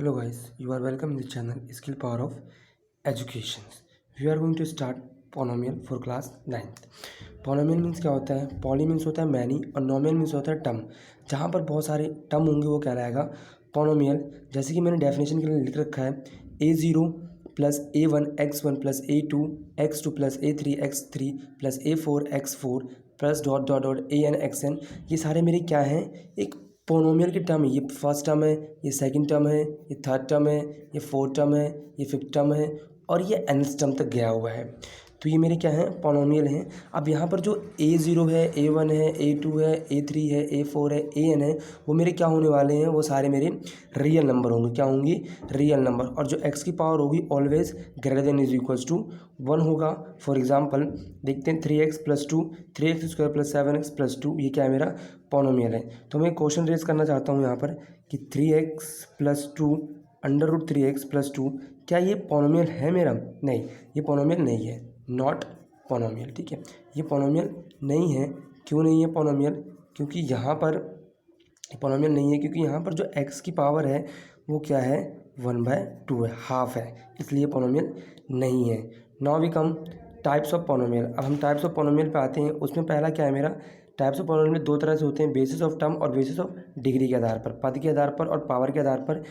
Hello guys, you are welcome in the channel Skill Power of Education. We are going to start polynomial for class 9th. Polynomial means क्या होता है? Poly means होता है many और नॉमियल means होता है term. जहाँ पर बहुत सारे टर्म होंगे वो कहलाएगा पोलिनोमियल। जैसे कि मैंने डेफिनेशन के लिए लिख रखा है a0 plus a1 x1 plus a2 x2 plus a3 x3 plus a4 x4 plus dot dot dot an xn। ये सारे मेरे क्या हैं? एक पोलिनोमियल के टर्म है। ये फर्स्ट टर्म है, ये सेकंड टर्म है, ये थर्ड टर्म है, ये फोर्थ टर्म है, ये फिफ्थ टर्म है और ये nth टर्म तक गया हुआ है। तो ये मेरे क्या हैं? पोलिनोमियल हैं। अब यहाँ पर जो a0 है, a1 है, a2 है, a3 है, a4 है, an है, वो मेरे क्या होने वाले हैं? वो सारे मेरे रियल नंबर होंगे। क्या होंगे? Real number. और जो x की पावर होगी always greater than is equals to 1 होगा। फॉर एग्जाम्पल देखते हैं 3x plus 2, 3x square plus 7x plus 2, ये क्या है? मेरा पोलिनोमियल है। तो मैं क्वेश्चन रेज करना चाहता हूँ यहाँ पर कि 3x plus 2 under root 3x plus 2, क्या ये पोलिनोमियल है मेरा? नहीं, ये पोलिनोमियल नहीं है, नॉट पोलिनोमियल। ठीक है, ये पोलिनोमियल नहीं है। क्यों नहीं है पोलिनोमियल? क्योंकि यहाँ पर पोलिनोमियल नहीं है क्योंकि यहाँ पर जो x की पावर है वो क्या है? 1/2 है, हाफ है, इसलिए पोलिनोमियल नहीं है। Now we come types of polynomial. अब हम टाइप्स ऑफ पोलिनोमियल पे आते हैं। उसमें पहला क्या है मेरा? टाइप्स ऑफ पोलिनोमियल दो तरह से होते हैं, बेसिस ऑफ टर्म और बेसिस ऑफ डिग्री के आधार पर, पद के आधार पर और पावर के आधार पर।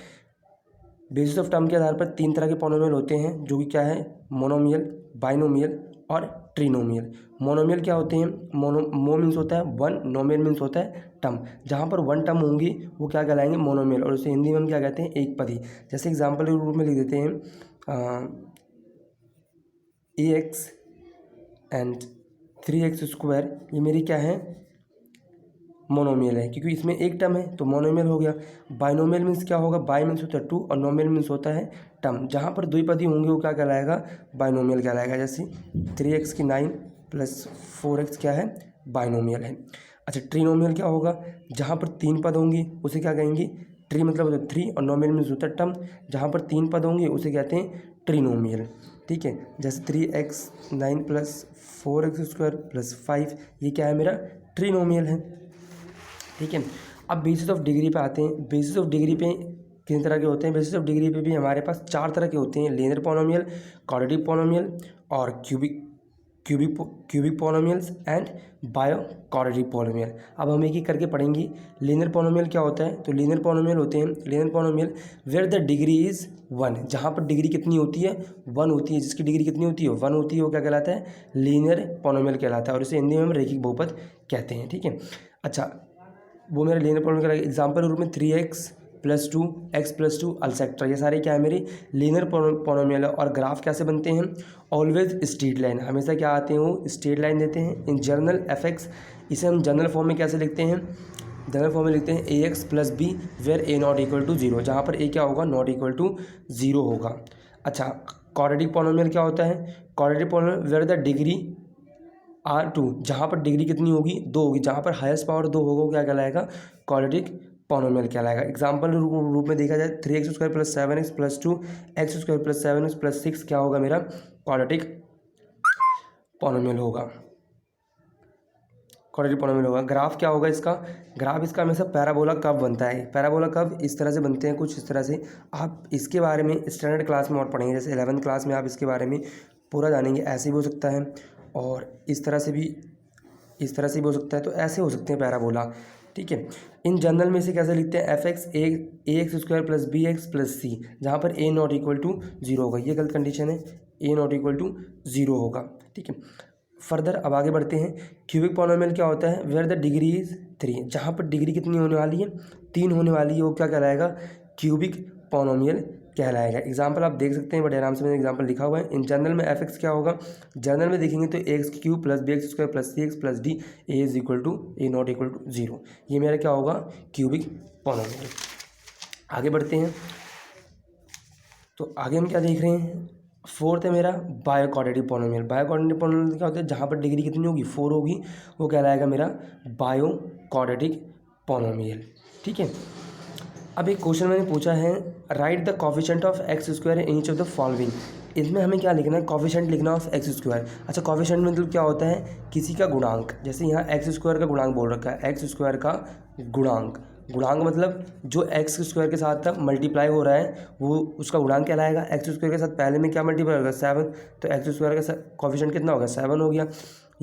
बेसिस ऑफ टर्म के आधार पर तीन तरह के पोलिनोमियल होते हैं जो कि क्या है? मोनोमियल, बाइनोमियल और ट्रिनोमियल। मोनोमियल क्या होते हैं? मो मीन्स होता है वन, नोमियल मीन्स होता है टर्म। जहाँ पर वन टर्म होंगी वो क्या कहलाएंगे? मोनोमियल। और उसे हिंदी में हम क्या कहते हैं? एक पदी। जैसे एग्जाम्पल के रूप में लिख देते हैं ax एंड 3x स्क्वायर, ये मेरी क्या है? मोनोमियल है क्योंकि इसमें एक टर्म है तो मोनोमियल हो गया। बाइनोमियल मीन्स क्या होगा? बाई मीन्स होता है टू और नोमियल मीन्स होता है टर्म। जहाँ पर द्विपदी होंगे वो क्या कहलाएगा? बाइनोमियल कहलाएगा। जैसे 3x की 9 प्लस 4x क्या है? बाइनोमियल है। अच्छा, ट्रिनोमियल क्या होगा? जहाँ पर तीन पद होंगी उसे क्या कहेंगे? ट्री मतलब होता है 3 और नोमियल मीन्स होता है टर्म। जहाँ पर तीन पद होंगे उसे कहते हैं ट्रिनोमियल। ठीक है, जैसे 3x 9 plus 4x square plus 5, ये क्या है? मेरा ट्रिनोमियल है। ठीक है, अब बेसिस ऑफ डिग्री पे आते हैं। बेसिस ऑफ डिग्री पे कितने तरह के होते हैं? बेसिस ऑफ डिग्री पे भी हमारे पास चार तरह के होते हैं, लीनियर पोलिनोमियल, क्वाड्रेटिक पोलिनोमियल और cubic polynomials and bio quadratic polynomial. अब हम एक एक करके पढ़ेंगे। लीनियर पोलिनोमियल क्या होता है? तो लीनियर पोलिनोमियल होते हैं, linear polynomial where the degree is 1, जहाँ पर डिग्री कितनी होती है? 1 होती है। जिसकी डिग्री कितनी होती है? 1 होती है, वो क्या कहलाता है? लीनियर पोलिनोमियल कहलाता है और इसे हिंदी में हम रैखिक बहुपद कहते हैं। ठीक है, अच्छा, वो मेरा लीनियर पोलिनोमियल का एग्जाम्पल के रूप में 3x प्लस 2 x प्लस 2 अलसेक्ट्रा, ये सारे क्या है? मेरे लीनियर पोलिनोमियल है। और ग्राफ कैसे बनते हैं? ऑलवेज स्ट्रेट लाइन, हमेशा क्या आते हैं? वो स्ट्रेट लाइन देते हैं। इन जर्नल fx, इसे हम जनरल फॉर्म में कैसे लिखते हैं? जनरल फॉर्म में लिखते हैं ax plus b where a not equal to 0, जहाँ पर a क्या होगा? नॉट इक्वल टू 0 होगा। अच्छा, क्वाड्रेटिक पोलिनोमियल क्या होता है? Quadratic polynomial where the degree R2, जहाँ पर डिग्री कितनी होगी? 2 होगी। जहाँ पर हाईएस्ट पावर 2 होगा वो क्या कहलाएगा? क्वाड्रेटिक पोलिनोमियल कहलाएगा। एग्जाम्पल रूप में देखा जाए 3x square plus 7x plus 2, x square plus 7x plus 6 क्या होगा? मेरा क्वाड्रेटिक पोलिनोमियल होगा, क्वाड्रेटिक पोलिनोमियल होगा। ग्राफ क्या होगा इसका? ग्राफ इसका हमेशा पैराबोला कर्व बनता है। पैराबोला कर्व इस तरह से बनते हैं, कुछ इस तरह से। आप इसके बारे में स्टैंडर्ड क्लास में और पढ़ेंगे, जैसे 11th क्लास में आप इसके बारे में पूरा जानेंगे। ऐसे भी हो सकता है और इस तरह से भी हो सकता है, तो ऐसे हो सकते हैं पैराबोला। ठीक है, इन जनरल में से कैसे लिखते हैं? fx ax square plus bx plus c, जहाँ पर a नॉट इक्वल टू 0 होगा। ये गलत कंडीशन है, a नॉट इक्वल टू 0 होगा। ठीक है, फर्दर अब आगे बढ़ते हैं। क्यूबिक पोलिनोमियल क्या होता है? वेयर द डिग्री इज 3, जहाँ पर डिग्री कितनी होने वाली है? 3 होने वाली है, वो क्या कहलाएगा? क्यूबिक पोलिनोमियल कहलाएगा। एग्जाम्पल आप देख सकते हैं, बड़े आराम से मैंने एग्जाम्पल लिखा हुआ है। इन जनरल में fx क्या होगा? जनरल में देखेंगे तो x cube plus bx square plus cx plus d a is equal to a not equal to 0, ये मेरा क्या होगा? Cubic polynomial. आगे बढ़ते हैं, तो आगे हम क्या देख रहे हैं? फोर्थ है मेरा bio quadratic polynomial. Bio quadratic polynomial क्या होता है? जहाँ पर डिग्री कितनी होगी? 4 होगी, वो कहलाएगा मेरा बायो क्वाड्रेटिक पोलिनोमियल। ठीक है, अब एक क्वेश्चन मैंने पूछा है, right the coefficient of x square in each of the following. इसमें हमें क्या लिखना है? कोफिशिएंट लिखना ऑफ एक्स स्क्वायर। अच्छा, कोफिशिएंट मतलब क्या होता है? किसी का गुणांक। जैसे यहाँ एक्स स्क्वायर का गुणांक बोल रखा है, एक्स स्क्वायर का गुणांक, गुणांक मतलब जो एक्स स्क्वायर के साथ मल्टीप्लाई हो रहा है वो उसका गुणांक कहलाएगा। एक्स स्क्वायर के साथ पहले में क्या मल्टीप्लाई होगा 7, तो एक्स स्क्वायर का कोफिशिएंट कितना होगा 7 हो गया।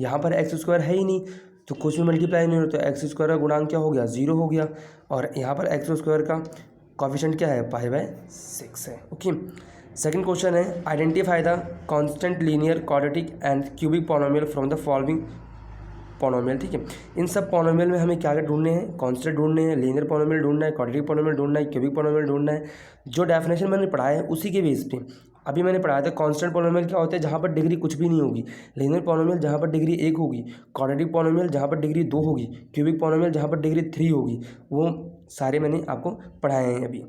यहाँ पर एक्स स्क्वायर है ही नहीं तो कुछ भी मल्टीप्लाई नहीं हो, तो एक्स स्क्वायर का गुणांक क्या हो गया 0 हो गया। और यहाँ पर एक्स स्क्वायर का कोफिशिएंट क्या है π/6 है। ओके, सेकंड क्वेश्चन है identify the constant linear quadratic and cubic polynomial from the following polynomial. ठीक है, इन सब पॉलिनोमियल में हमें क्या क्या ढूंढने हैं, कांस्टेंट ढूंढने हैं, लीनियर पॉलिनोमियल ढूंढना है, क्वाड्रेटिक पॉलिनोमियल ढूंढना है, क्यूबिक पॉलिनोमियल ढूंढना है। जो डेफिनेशन मैंने पढ़ाया है उसी के बेस पे अभी मैंने पढ़ाया था कांस्टेंट पॉलिनोमियल क्या होता है जहाँ पर डिग्री कुछ भी नहीं होगी, लीनियर पॉलिनोमियल जहाँ पर डिग्री 1 होगी, क्वाड्रेटिक पॉलिनोमियल जहाँ पर डिग्री 2 होगी, क्यूबिक पॉलिनोमियल जहाँ पर डिग्री 3 होगी। वो सारे मैंने आपको पढ़ाए हैं अभी।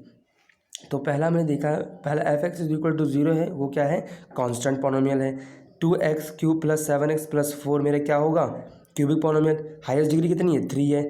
तो पहला मैंने देखा है, पहला f(x)=0 है, वो क्या है कांस्टेंट पॉलिनोमियल है। 2x³ + 7x + 4 मेरा क्या होगा क्यूबिक पॉलिनोमियल। हाईएस्ट डिग्री कितनी है 3 है।